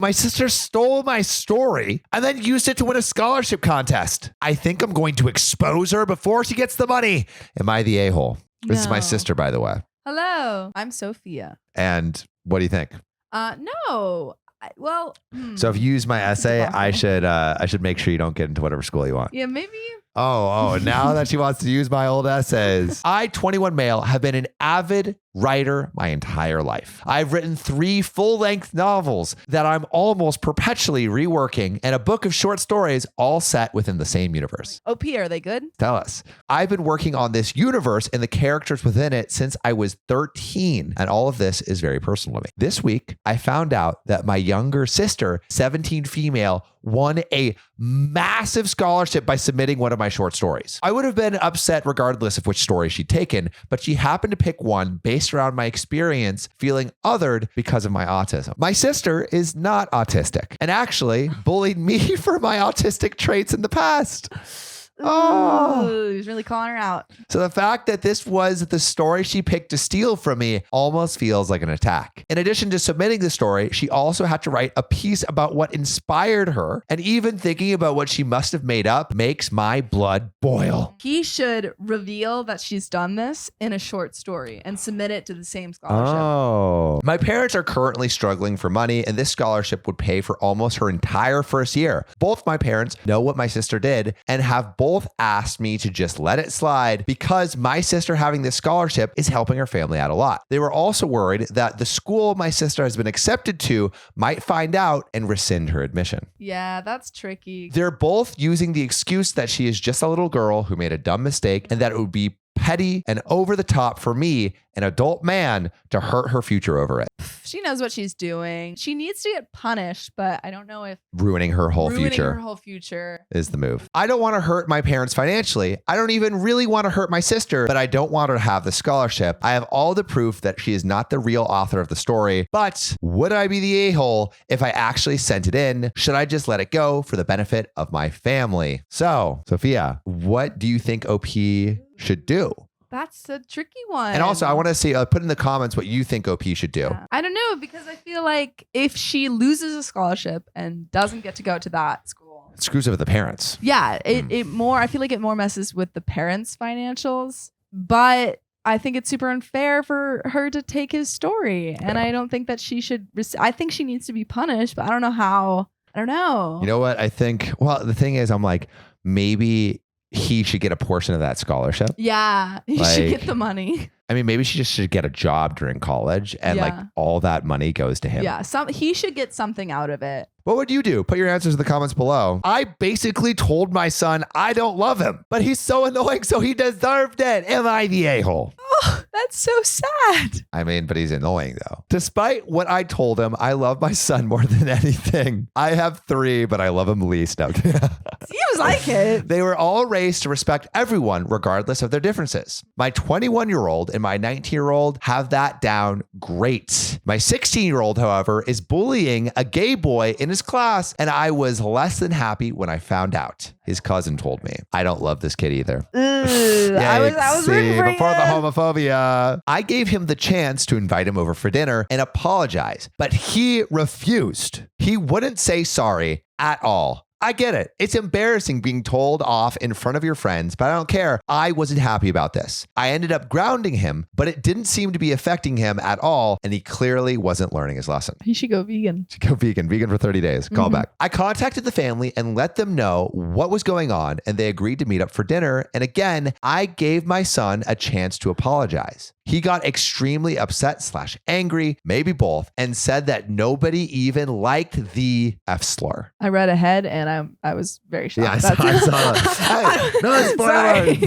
My sister stole my story and then used it to win a scholarship contest. I think I'm going to expose her before she gets the money. Am I the a-hole? This is my sister, by the way. Hello, I'm Sophia. And what do you think? No. So if you use my essay, I should make sure you don't get into whatever school you want. Yeah, maybe. Oh, now that she wants to use my old essays. I, 21 male, have been an avid writer my entire life. I've written 3 full-length novels that I'm almost perpetually reworking and a book of short stories all set within the same universe. OP, are they good? Tell us. I've been working on this universe and the characters within it since I was 13, and all of this is very personal to me. This week, I found out that my younger sister, 17 female, won a massive scholarship by submitting one of my short stories. I would have been upset regardless of which story she'd taken, but she happened to pick one based around my experience feeling othered because of my autism. My sister is not autistic and actually bullied me for my autistic traits in the past. Oh, he's really calling her out. So the fact that this was the story she picked to steal from me almost feels like an attack. In addition to submitting the story, she also had to write a piece about what inspired her, and even thinking about what she must have made up makes my blood boil. He should reveal that she's done this in a short story and submit it to the same scholarship. Oh. My parents are currently struggling for money, and this scholarship would pay for almost her entire first year. Both my parents know what my sister did and have both asked me to just let it slide because my sister having this scholarship is helping her family out a lot. They were also worried that the school my sister has been accepted to might find out and rescind her admission. Yeah, that's tricky. They're both using the excuse that she is just a little girl who made a dumb mistake and that it would be petty and over the top for me, an adult man, to hurt her future over it. She knows what she's doing. She needs to get punished, but I don't know if ruining her whole ruining future her whole future is the move. I don't want to hurt my parents financially. I don't even really want to hurt my sister, but I don't want her to have the scholarship. I have all the proof that she is not the real author of the story, but would I be the a-hole if I actually sent it in? Should I just let it go for the benefit of my family? So, Sophia, what do you think OP should do? That's a tricky one. And also, I want to see, put in the comments what you think OP should do. Yeah. I don't know, because I feel like if she loses a scholarship and doesn't get to go to that school, it screws over the parents. Yeah, I feel like it more messes with the parents' financials. But I think it's super unfair for her to take his story. And I don't think that she should, I think she needs to be punished, but I don't know how. I don't know. You know what? I think, well, the thing is, I'm like, maybe he should get a portion of that scholarship. Yeah, he should get the money. I mean, maybe she just should get a job during college and like all that money goes to him. Yeah, he should get something out of it. What would you do? Put your answers in the comments below. I basically told my son I don't love him, but he's so annoying, so he deserved it. Am I the a-hole? Oh, that's so sad. I mean, but he's annoying though. Despite what I told him, I love my son more than anything. I have 3, but I love him least. Seems like it. They were all raised to respect everyone regardless of their differences. My 21-year-old and my 19-year-old have that down great. My 16-year-old, however, is bullying a gay boy in his class, and I was less than happy when I found out. His cousin told me. I don't love this kid either. I was rooting for before the homophobia. I gave him the chance to invite him over for dinner and apologize, but he refused. He wouldn't say sorry at all. I get it. It's embarrassing being told off in front of your friends, but I don't care. I wasn't happy about this. I ended up grounding him, but it didn't seem to be affecting him at all, and he clearly wasn't learning his lesson. He should go vegan. Vegan for 30 days. Call back. I contacted the family and let them know what was going on, and they agreed to meet up for dinner. And again, I gave my son a chance to apologize. He got extremely upset / angry, maybe both, and said that nobody even liked the F slur. I read ahead and I was very shocked. Yeah, I saw that. Hey, no spoilers.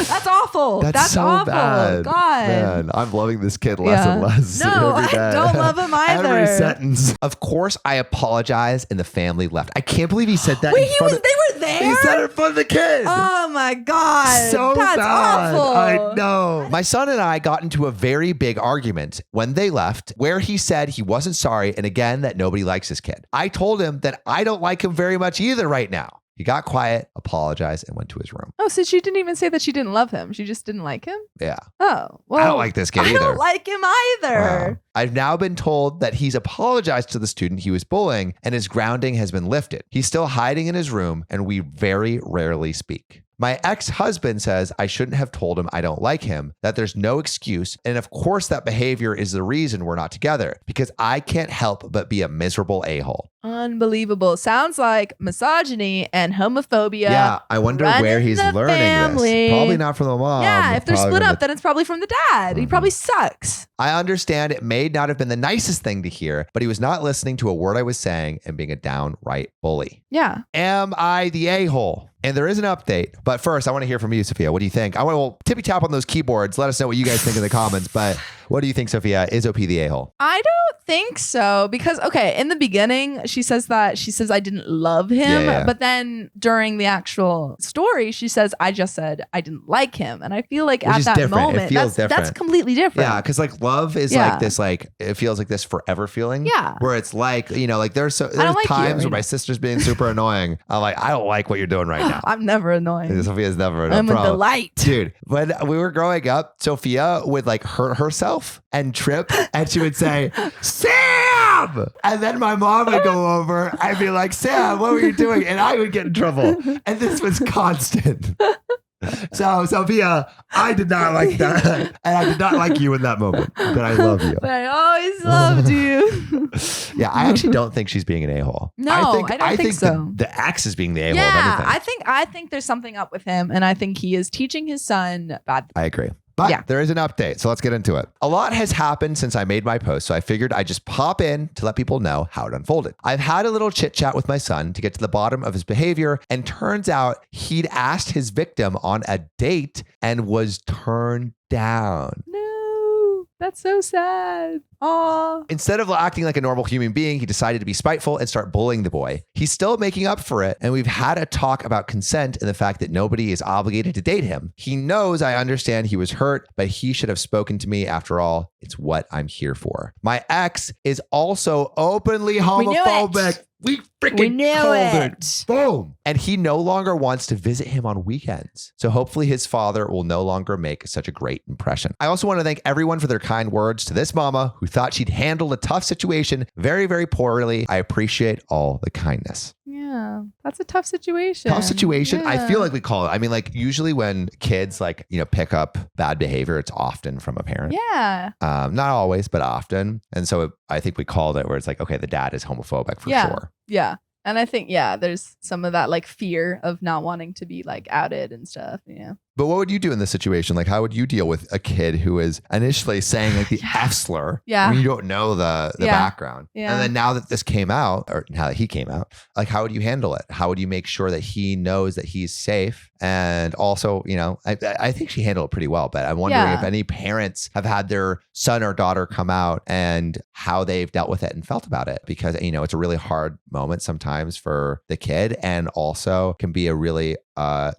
That's awful. That's so awful. bad. God. Man, I'm loving this kid less and less. No, every day. I don't love him either. Every sentence. Of course, I apologized and the family left. I can't believe he said that. Wait, they were there? He said it in front of the kid. Oh my God. So that's sad. awful. I know. My son and I got into a very big argument when they left, where he said he wasn't sorry and again that nobody likes this kid. I told him that I don't like him very much either right now. He got quiet, apologized, and went to his room. Oh, so she didn't even say that she didn't love him. She just didn't like him? Yeah. Oh, well. I don't like this kid either. I don't like him either. Wow. I've now been told that he's apologized to the student he was bullying and his grounding has been lifted. He's still hiding in his room and we very rarely speak. My ex-husband says I shouldn't have told him I don't like him, that there's no excuse. And of course, that behavior is the reason we're not together because I can't help but be a miserable a-hole. Unbelievable. Sounds like misogyny and homophobia. Yeah, I wonder where he's learning this. Probably not from the mom. Yeah, if they're split up, then it's probably from the dad. He probably sucks. I understand it may not have been the nicest thing to hear, but he was not listening to a word I was saying and being a downright bully. Yeah. Am I the a-hole? And there is an update. But first, I want to hear from you, Sophia. What do you think? I want to tippy tap on those keyboards. Let us know what you guys think in the comments. But what do you think, Sophia? Is OP the a-hole? I don't think so. Because, okay, in the beginning, she says I didn't love him. Yeah. But then during the actual story, she says, I just said I didn't like him. And I feel like Which at is that different. moment, It feels different. that's completely different. Yeah, because like love is like this, like it feels like this forever feeling. Yeah. Where it's like, you know, like there's like times you. where my sister's being super annoying. I'm like, I don't like what you're doing right now. I'm never annoying. Sophia's never I'm a delight. Dude, when we were growing up, Sophia would like hurt herself and trip and she would say, Sam! And then my mom would go over and be like, Sam, what were you doing? And I would get in trouble. And this was constant. So, Sophia, I did not like that. And I did not like you in that moment. But I love you. But I always loved you. Yeah, I actually don't think she's being an a-hole. No, I don't think so. The ex is being the a-hole. Yeah, of anything. I think there's something up with him. And I think he is teaching his son bad. I agree. But there is an update, so let's get into it. A lot has happened since I made my post, so I figured I'd just pop in to let people know how it unfolded. I've had a little chit chat with my son to get to the bottom of his behavior, and turns out he'd asked his victim on a date and was turned down. No, that's so sad. Aww. Instead of acting like a normal human being, he decided to be spiteful and start bullying the boy. He's still making up for it, and we've had a talk about consent and the fact that nobody is obligated to date him. He knows I understand he was hurt, but he should have spoken to me. After all, it's what I'm here for. My ex is also openly homophobic. We freaking called it. Boom. And he no longer wants to visit him on weekends. So hopefully his father will no longer make such a great impression. I also want to thank everyone for their kind words to this mama who thought she'd handled a tough situation very, very poorly. I appreciate all the kindness. Yeah, that's a tough situation. Tough situation. Yeah. I feel like we call it. I mean, like usually when kids like, you know, pick up bad behavior, it's often from a parent. Yeah. Not always, but often. And so I think we called it where it's like, okay, the dad is homophobic for sure. Yeah. And I think, there's some of that like fear of not wanting to be like outed and stuff. Yeah. But what would you do in this situation? Like, how would you deal with a kid who is initially saying like the F slur? Yeah. When you don't know the background. Yeah. And then now that this came out, or now that he came out, like, how would you handle it? How would you make sure that he knows that he's safe? And also, you know, I think she handled it pretty well, but I'm wondering if any parents have had their son or daughter come out and how they've dealt with it and felt about it. Because, you know, it's a really hard moment sometimes for the kid, and also can be a really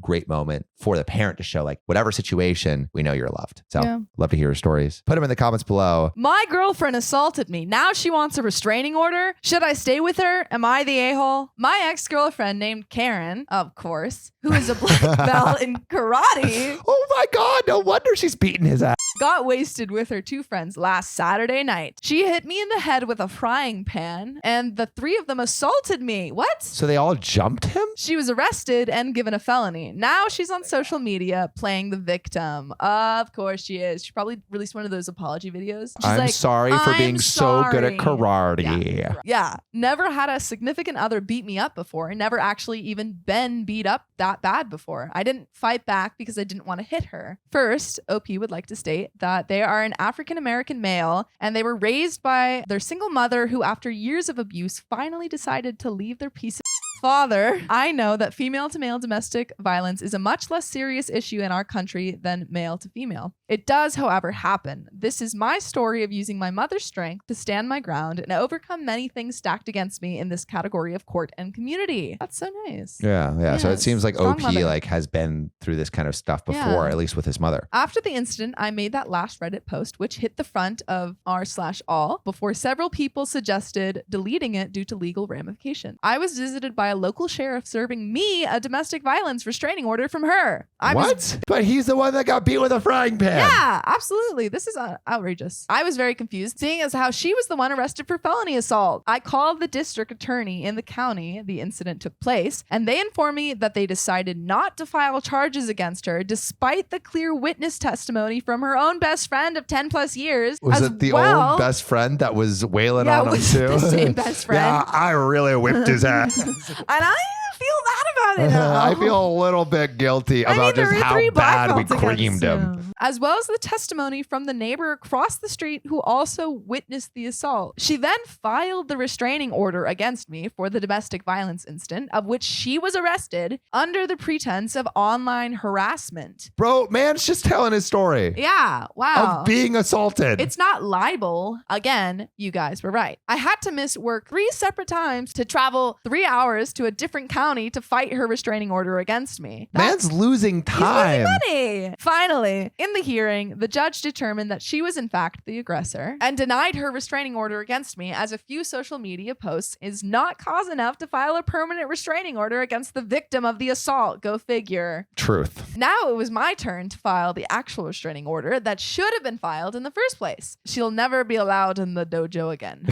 great moment for the parent to show, like, whatever situation, we know you're loved. So love to hear your stories. Put them in the comments below. My girlfriend assaulted me. Now she wants a restraining order. Should I stay with her? Am I the a-hole? My ex-girlfriend named Karen, of course, who is a black belt in karate. Oh my God, no wonder she's beating his ass. Got wasted with her two friends last Saturday night. She hit me in the head with a frying pan, and the three of them assaulted me. What? So they all jumped him? She was arrested and given a felony. Now she's on social media playing the victim. Of course she is. She probably released one of those apology videos. She's I'm like, sorry for being so good at sorry. karate. Yeah. Never had a significant other beat me up before. Never actually even been beat up that bad before. I didn't fight back because I didn't want to hit her. First, OP would like to state that they are an African-American male and they were raised by their single mother who, after years of abuse, finally decided to leave their piece of father. I know that female to male domestic violence is a much less serious issue in our country than male to female. It does, however, happen. This is my story of using my mother's strength to stand my ground and overcome many things stacked against me in this category of court and community. That's so nice. Yeah. So it seems like Strong OP mother. like has been through this kind of stuff before, at least with his mother. After the incident, I made that last Reddit post, which hit the front of r/all before several people suggested deleting it due to legal ramification. I was visited by a local sheriff serving me a domestic violence restraining order from her. But he's the one that got beat with a frying pan. Yeah, absolutely. This is outrageous. I was very confused, seeing as how she was the one arrested for felony assault. I called the district attorney in the county the incident took place, and they informed me that they decided not to file charges against her despite the clear witness testimony from her own best friend of 10 plus years. Was it the old best friend that was wailing on him too? The same best friend. Yeah, I really whipped his ass. And I feel bad about it now. I feel a little bit guilty about just how bad we creamed him. As well as the testimony from the neighbor across the street who also witnessed the assault. She then filed the restraining order against me for the domestic violence incident, of which she was arrested under the pretense of online harassment. Bro, man's just telling his story. Yeah, wow. Of being assaulted. It's not libel. Again, you guys were right. I had to miss work 3 separate times to travel 3 hours to a different county to fight her restraining order against me. Man's losing time. He's losing money. Finally, in the hearing, the judge determined that she was in fact the aggressor and denied her restraining order against me, as a few social media posts is not cause enough to file a permanent restraining order against the victim of the assault. Go figure. Truth. Now it was my turn to file the actual restraining order that should have been filed in the first place. She'll never be allowed in the dojo again.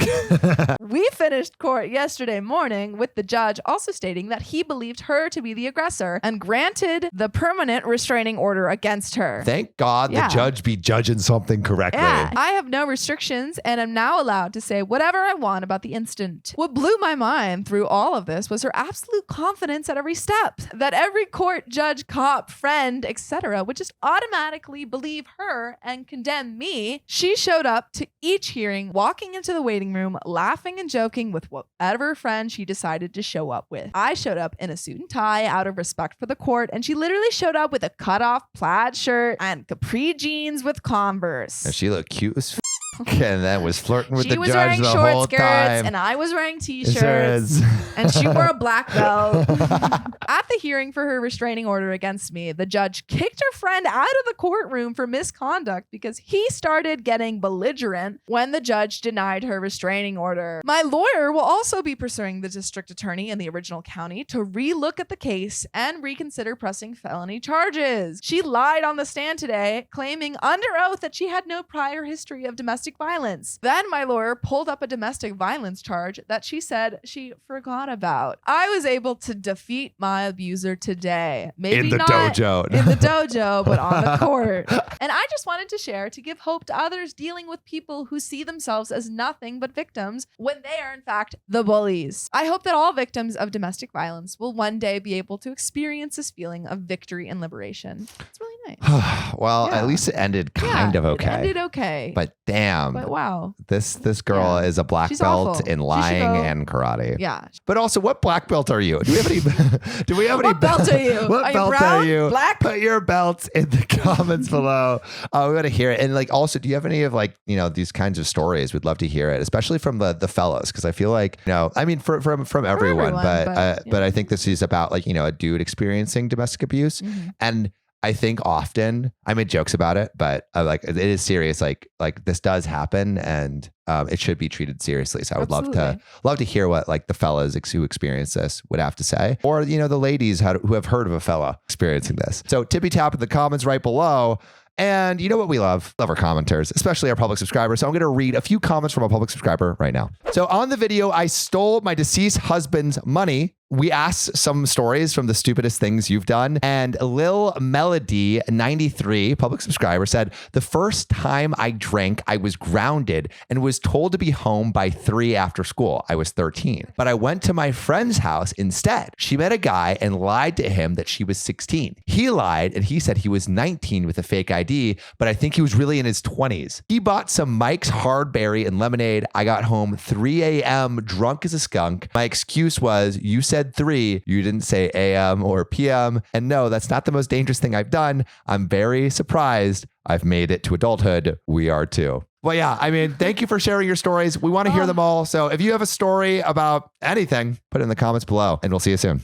We finished court yesterday morning with the judge also stating that he believed her to be the aggressor and granted the permanent restraining order against her. Thank God the judge be judging something correctly. Yeah, I have no restrictions and am now allowed to say whatever I want about the incident. What blew my mind through all of this was her absolute confidence at every step, that every court, judge, cop, friend, etc. would just automatically believe her and condemn me. She showed up to each hearing, walking into the waiting room, laughing and joking with whatever friend she decided to show up with. I showed up in a suit and tie out of respect for the court, and she literally showed up with a cut-off plaid shirt and capri jeans with Converse. And she looked cute as and then was flirting with the judge the whole time. She was wearing short skirts and I was wearing t-shirts and she wore a black belt. At the hearing for her restraining order against me, the judge kicked her friend out of the courtroom for misconduct because he started getting belligerent when the judge denied her restraining order. My lawyer will also be pursuing the district attorney in the original county to relook at the case and reconsider pressing felony charges. She lied on the stand today, claiming under oath that she had no prior history of domestic violence. Then my lawyer pulled up a domestic violence charge that she said she forgot about. I was able to defeat my abuser today. Maybe in the not dojo. in the dojo, but on the court. And I just wanted to share to give hope to others dealing with people who see themselves as nothing but victims when they are in fact the bullies. I hope that all victims of domestic violence will one day be able to experience this feeling of victory and liberation. It's really nice. Well, at least it ended kind of okay. It ended okay. But damn. But wow. This girl is a black belt awful. in lying and karate. Yeah. But also, what black belt are you? Do we have any? What belt are you? What are belt you brown? are you? Black? Put your belts in the comments below. We want to hear it. And like, also, do you have any of like, these kinds of stories? We'd love to hear it, especially from the fellows, because I feel like, I mean, from everyone, but I think this is about like, a dude experiencing domestic abuse. Mm-hmm. And I think often I made jokes about it, but like it is serious. Like this does happen, and it should be treated seriously. So I would love to hear what like the fellas who experience this would have to say, or the ladies who have heard of a fella experiencing this. So tippy tap in the comments right below. And you know what we love? Love our commenters, especially our public subscribers. So I'm going to read a few comments from a public subscriber right now. So on the video, I stole my deceased husband's money. We asked some stories from the stupidest things you've done. And Lil Melody 93, public subscriber, said, the first time I drank, I was grounded and was told to be home by 3 after school. I was 13, but I went to my friend's house instead. She met a guy and lied to him that she was 16. He lied and he said he was 19 with a fake ID, but I think he was really in his 20s. He bought some Mike's Hard Berry and lemonade. I got home 3 a.m. drunk as a skunk. My excuse was, you said 3, you didn't say AM or PM. And no, that's not the most dangerous thing I've done. I'm very surprised I've made it to adulthood. We are too. Well, yeah, I mean, thank you for sharing your stories. We want to hear them all. So if you have a story about anything, put it in the comments below and we'll see you soon.